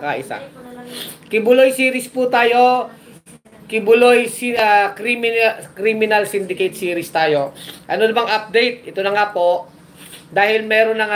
magkakaisa. Kibuloy series po tayo. Kibuloy Criminal Syndicate series tayo. Ano bang update? Ito na nga po. Dahil meron ng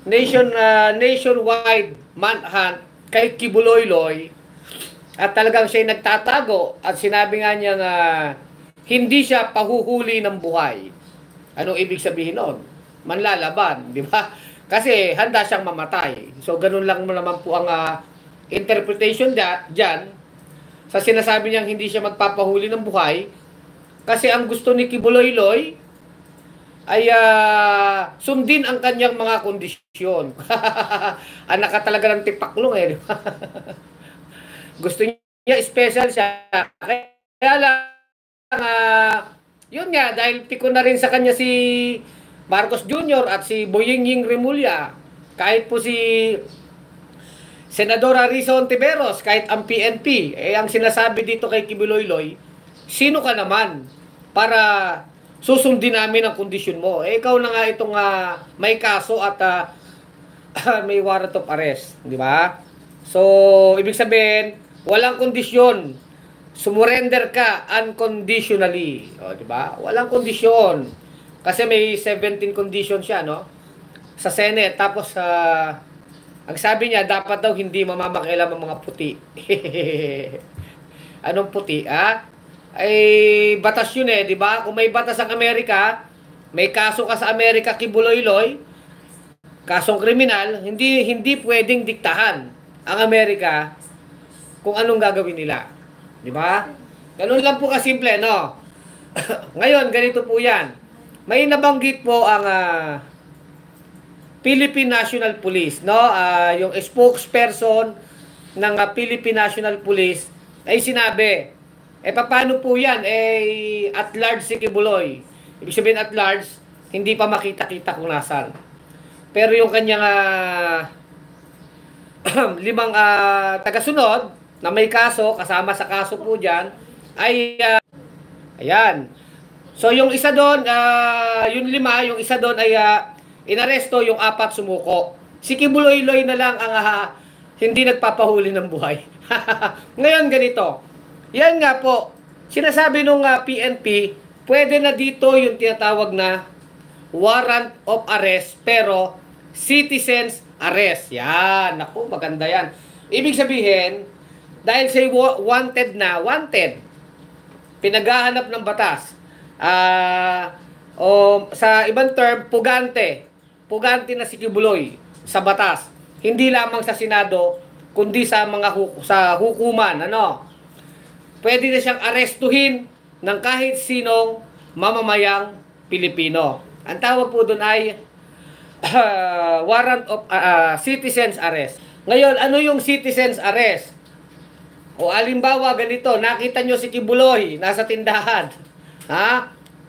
nationwide manhunt kay Kibuloy at talagang siya nagtatago at sinabi nga niya nga hindi siya pahuhuli ng buhay. Anong ibig sabihin nun? Manlalaban, di ba? Kasi handa siyang mamatay. So ganun lang naman po ang interpretation dyan sa sinasabi niyang hindi siya magpapahuli ng buhay. Kasi ang gusto ni Kibuloy ay sundin ang kanyang mga kondisyon. Anak ka talaga ng tipaklong eh. Gusto niya special siya. Kaya lang, yun nga, dahil piko na rin sa kanya si Marcos Jr. at si Boyinging Remulla, kahit po si Senadora Risa Hontiveros, kahit ang PNP, ang sinasabi dito kay Kibuloy, sino ka naman para susundin namin ang kondisyon mo? Ikaw na nga itong may kaso at may warrant of arrest, di ba? So, ibig sabihin, walang kondisyon. Sumurrender ka unconditionally, o, di ba? Walang kondisyon. Kasi may 17 conditions siya, no? Sa Senate, tapos ang sabi niya, dapat daw hindi mamamakialam ang mga puti. Anong puti, ay batas yun eh, di ba? Kung may batas ang Amerika, may kaso ka sa Amerika, Kibuloy, kasong kriminal, hindi pwedeng diktahan ang Amerika kung anong gagawin nila. Di ba? Ganun lang po kasimple, no? Ngayon, ganito po yan. May nabanggit po ang Philippine National Police, no? Yung spokesperson ng Philippine National Police ay sinabi, paano po yan? At large si Kibuloy. Ibig sabihin at large, hindi pa makita-kita kung nasan. Pero yung kanyang 5 tagasunod na may kaso, kasama sa kaso po dyan, ay ayan. So yung isa doon, yung 5, yung isa doon ay inaresto, yung 4 sumuko. Si Kibuloy na lang ang hindi nagpapahuli ng buhay. Ngayon ganito. Yan nga po, sinasabi nung PNP, pwede na dito yung tinatawag na warrant of arrest, pero citizens arrest. Yan, naku, maganda yan. Ibig sabihin, dahil siya wanted, pinaghahanap ng batas. Sa ibang term, pugante na si Kibuloy sa batas. Hindi lamang sa Senado, kundi sa sa hukuman, ano? Pwede na siyang arestuhin ng kahit sinong mamamayang Pilipino. Ang tawag po doon ay warrant of citizens arrest. Ngayon, ano yung citizens arrest? O alimbawa ganito, nakita nyo si Kibuloy nasa tindahan.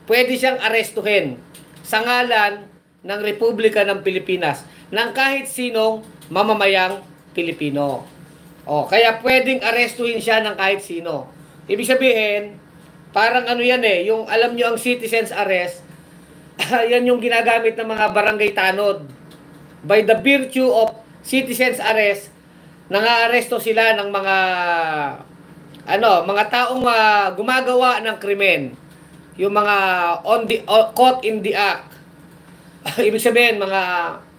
Pwede siyang arestuhin sa ngalan ng Republika ng Pilipinas ng kahit sinong mamamayang Pilipino. Kaya pwedeng arestuhin siya ng kahit sino. Ibig sabihin, parang ano yan yung alam nyo ang citizens arrest, yan yung ginagamit ng mga barangay tanod. By the virtue of citizens arrest, nang-aaresto sila ng mga taong gumagawa ng krimen. Yung mga caught in the act. Ibig sabihin, mga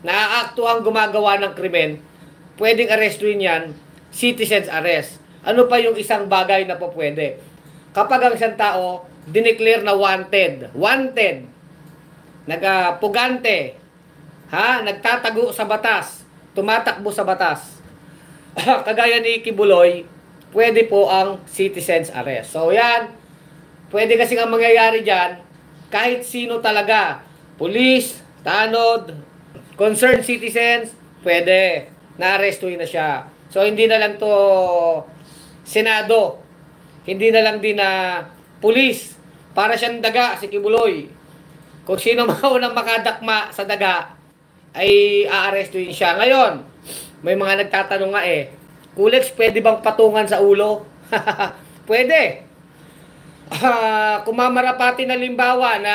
naaaktuhang gumagawa ng krimen, pwedeng arestuhin yan, citizens arrest. Ano pa yung isang bagay na po pwede? Kapag ang isang tao, dineclare na wanted, nagpugante, nagtatago sa batas, tumatakbo sa batas, kagaya ni Kibuloy, pwede po ang citizens arrest. So yan, pwede kasi ang mangyayari dyan, kahit sino talaga, police, tanod, concerned citizens, pwede, na-arrestuhin na siya. So hindi na lang to Senado, hindi na lang din na police, para siyang daga si Kibuloy. Kung sino maunang makadakma sa daga, ay aarestuhin siya. Ngayon, may mga nagtatanong nga Kulex, pwede bang patungan sa ulo? Pwede. Kung mamarapati na limbawa na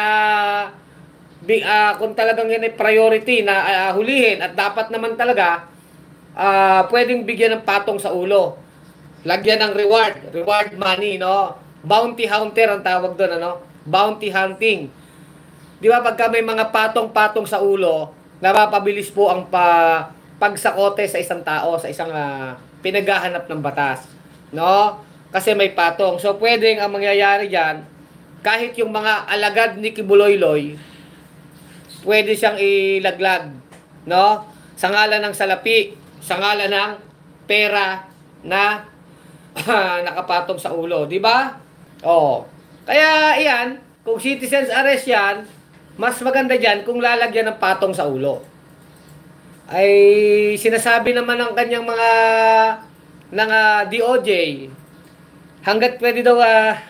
kung talagang yan ay priority na hulihin at dapat naman talaga, pwedeng bigyan ng patong sa ulo. Lagyan ng reward money, no? Bounty hunter ang tawag doon, ano? Bounty hunting. Di ba pagka may mga patong-patong sa ulo, napapabilis po ang pagsakote sa isang tao, sa isang pinaghahanap ng batas, no? Kasi may patong. So pwedeng ang mangyayari diyan, kahit yung mga alagad ni Kibuloy-Loy, pwede siyang ilaglag, no? Sa ngalan ng salapi, sa ngalan ng pera na nakapatong sa ulo, di ba? Oh. Kaya iyan, kung citizens arrest yan, mas maganda diyan kung lalagyan ng patong sa ulo. Ay sinasabi naman ng kanyang mga DOJ, hanggat pwede daw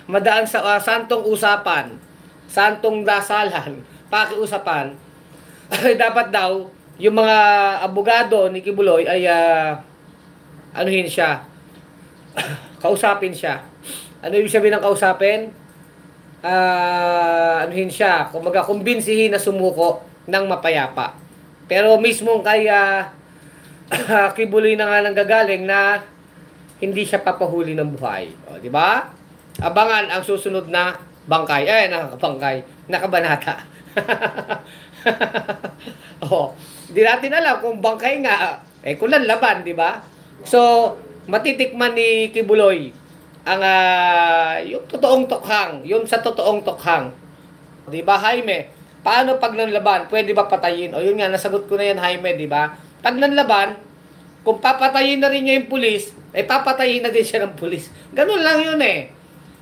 madaan sa santong usapan, santong dasalan, pakiusapan, dapat daw yung mga abogado ni Kibuloy ay anuhin siya, kausapin siya. Ano ibig sabihin ng kausapin? Anuhin siya, kumbaga kumbinsihin na sumuko ng mapayapa. Pero mismo kay Kibuloy na nga nanggagaling na hindi siya papahuli ng buhay. O, di ba? Abangan ang susunod na bangkay. Nakabanata. Oh, di natin alam kung bangkay nga, kung laban, di ba? So, matitikman ni Kibuloy ang yung totoong tokhang, yung sa totoong tokhang. Di ba, Jaime? Paano pag nanlaban? Pwede ba patayin? O yun nga, nasagot ko na yan, Jaime, di ba? Pag nanlaban, kung papatayin na rin niya yung pulis, papatayin na din siya ng pulis. Ganun lang yun eh.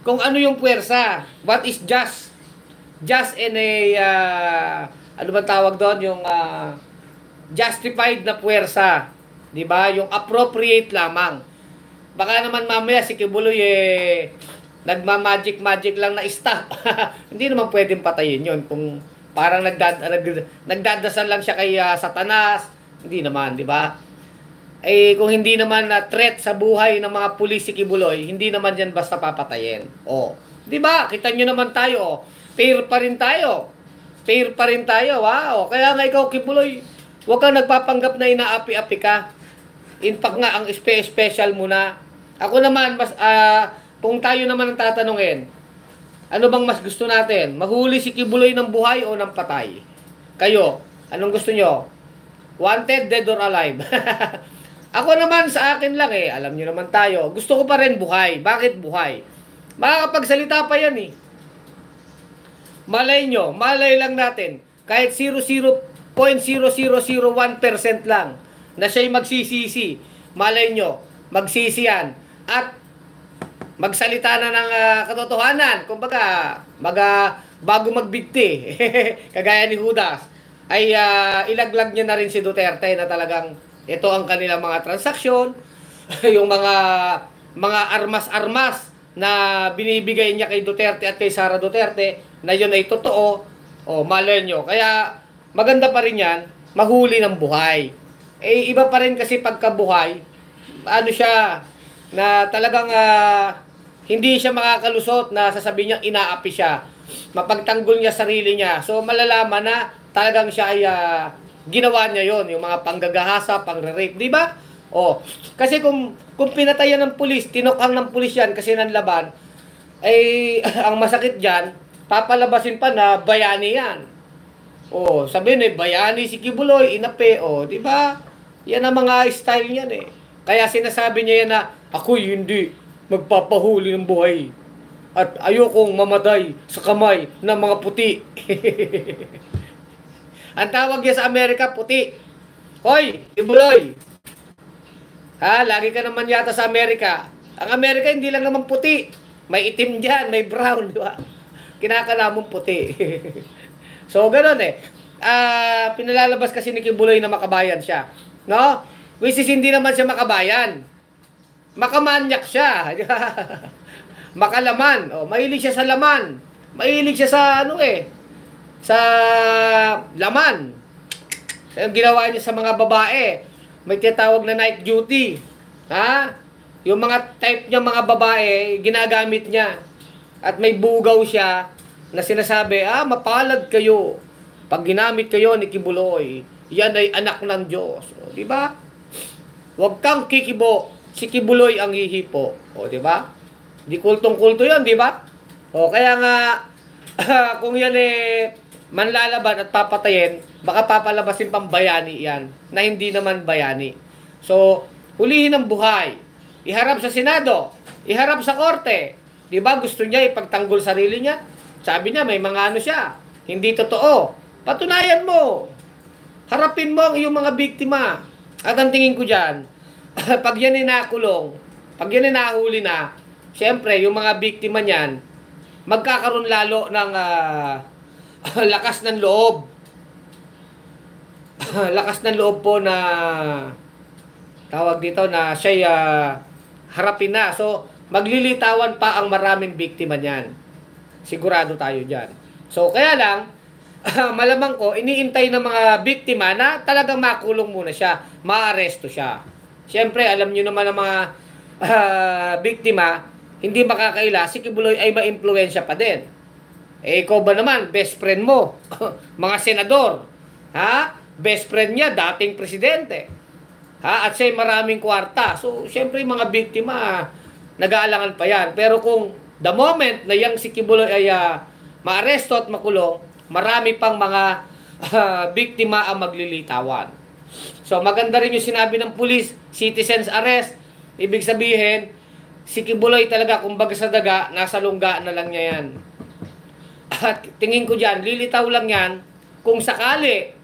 Kung ano yung puwersa, what is just? Just in a, ano ba tawag doon? Yung justified na puwersa. Di ba? Yung appropriate lamang. Baka naman mamaya si Kibuloy nagma-magic lang na stop. Hindi naman pwedeng patayin yun. Kung parang nagdadasal lang siya kay Satanas, hindi naman, di ba? Kung hindi naman na threat sa buhay ng mga pulis si Kibuloy, hindi naman yan basta papatayin. Oh, di ba? Kita nyo naman tayo, fair pa rin tayo. Fair pa rin tayo, wow. Kaya nga ikaw, Kibuloy, huwag kang nagpapanggap na inaapi-api ka. In fact nga, ang special muna. Ako naman, kung tayo naman ang tatanungin, ano bang mas gusto natin? Mahuli si Kibuloy ng buhay o ng patay? Kayo, anong gusto nyo? Wanted, dead or alive? Ako naman, sa akin lang alam nyo naman tayo, gusto ko pa rin buhay. Bakit buhay? Makakapagsalita pa yan eh. Malay nyo, malay lang natin, kahit 0.0001% lang, na siya'y magsisisi, malay nyo, magsisi yan, at magsalita na ng katotohanan, kumbaga, bago magbigti, kagaya ni Judas, ay ilaglag niya na rin si Duterte na talagang ito ang kanilang mga transaksyon, yung mga armas-armas na binibigay niya kay Duterte at kay Sara Duterte, na yun ay totoo, malay nyo. Kaya maganda pa rin yan, mahuli ng buhay. Iba pa rin kasi pagkabuhay, ano siya, na talagang hindi siya makakalusot na sasabihin niya inaapi siya. Mapagtanggol niya sarili niya. So malalaman na talagang siya ay ginawa niya yon, yung mga panggagahasa, pangre-rape, di ba? Kasi kung pinatayan ng pulis, tinokang ng pulis yan kasi nanlaban, ang masakit diyan, papalabasin pa na bayani yan. Sabihin bayani si Kibuloy, inape, di ba? Yan ang mga style niyan eh. Kaya sinasabi niya yan na, ako'y hindi magpapahuli ng buhay. At ayokong mamatay sa kamay ng mga puti. Ang tawag niya sa Amerika, puti. Hoy, Kibuloy. Lagi ka naman yata sa Amerika. Ang Amerika hindi lang naman puti. May itim dyan, may brown, di ba? Kinakala mong puti. So, gano'n pinalalabas kasi ni Kibuloy na makabayan siya. No? Which is hindi naman siya makabayan. Makamanyak siya. Makalaman. Mahilig siya sa laman. Mahilig siya sa sa laman. Ang ginawa niya sa mga babae. May tinatawag na night duty. Yung mga type niya mga babae, ginagamit niya. At may bugaw siya na sinasabi, mapalad kayo pag ginamit kayo ni Kibuloy. Yan ay anak ng Diyos. Di ba? Huwag kang kikibo. Si Kibuloy ang hihipo. O, di ba? Di kultong-kulto yun, di ba? O, kaya nga, kung yan manlalaban at papatayin, baka papalabasin pang bayani yan, na hindi naman bayani. So, hulihin ang buhay. Iharap sa Senado. Iharap sa Korte. Di ba? Gusto niya ipagtanggol sarili niya. Sabi niya, may mga ano siya. Hindi totoo. Patunayan mo. Harapin mo ang iyong mga biktima. At ang tingin ko dyan, pag yan ay nakulong, pag yan ay nahuli na, siyempre, yung mga biktima niyan, magkakaroon lalo ng lakas ng loob. Lakas ng loob po na tawag dito na siya'y harapin na. So, maglilitawan pa ang maraming biktima niyan. Sigurado tayo dyan. So, kaya lang, malamang ko, iniintay ng mga biktima na talagang makulong muna siya, maaresto siya. Siyempre, alam nyo naman ang mga biktima, hindi makakaila, si Kibuloy ay ma-impluensya pa din. Eh, ikaw ba naman, best friend mo, mga senador, ha? Best friend niya, dating presidente. Ha? At siya'y maraming kwarta. So, siyempre, mga biktima, nag-aalangan pa yan. Pero kung the moment na yang si Kibuloy ay maaresto at makulong, marami pang mga biktima ang maglilitawan. So, maganda rin yung sinabi ng pulis, citizens arrest. Ibig sabihin, si Kibuloy talaga, kumbaga sa daga, nasa lungga na lang niya yan. At tingin ko dyan, lilitaw lang yan kung sakali,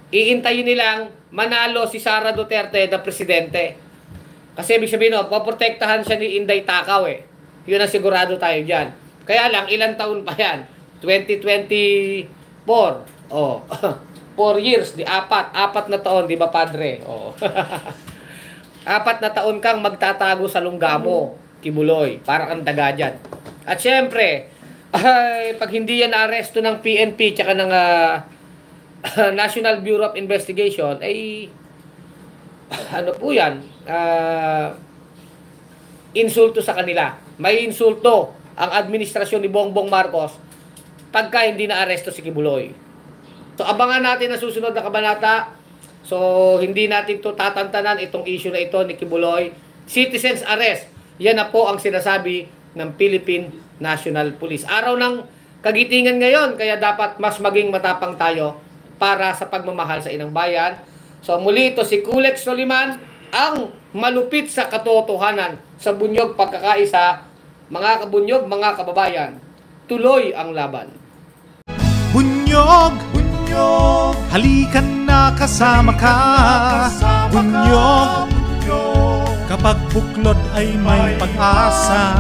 iintayin nilang manalo si Sara Duterte na presidente. Kasi ibig sabihin, poprotektahan siya ni Inday Takaw eh. Yun ang sigurado tayo dyan. Kaya lang, ilang taon pa yan? 2024. Oh. 4 years, apat na taon, di ba padre? Oh. 4 na taon kang magtatago sa lungga mo, Kibuloy, para kang daga dyan. At syempre, pag hindi yan aresto ng PNP tsaka ng National Bureau of Investigation, ay ano po yan, insulto sa kanila. May insulto ang administrasyon ni Bongbong Marcos pagka hindi na aresto si Kibuloy. So, abangan natin ang susunod na kabanata. So, hindi natin to tatantanan itong issue na ito ni Kibuloy. Citizens arrest. Yan na po ang sinasabi ng Philippine National Police. Araw ng kagitingan ngayon, kaya dapat mas maging matapang tayo para sa pagmamahal sa inang bayan. So, muli ito si Kulex Soliman, ang malupit sa katotohanan sa bunyog pagkakaisa. Mga kabunyog, mga kababayan, tuloy ang laban. Bunyog, bunyog, halikan na kasama ka. Bunyog, kapag buklod ay may pag-asa.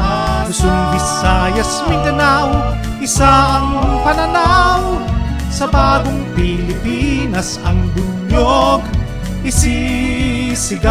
Luzon, Visayas, Mindanao, isa ang pananaw. Sa bagong Pilipinas ang bunyog isisigaw.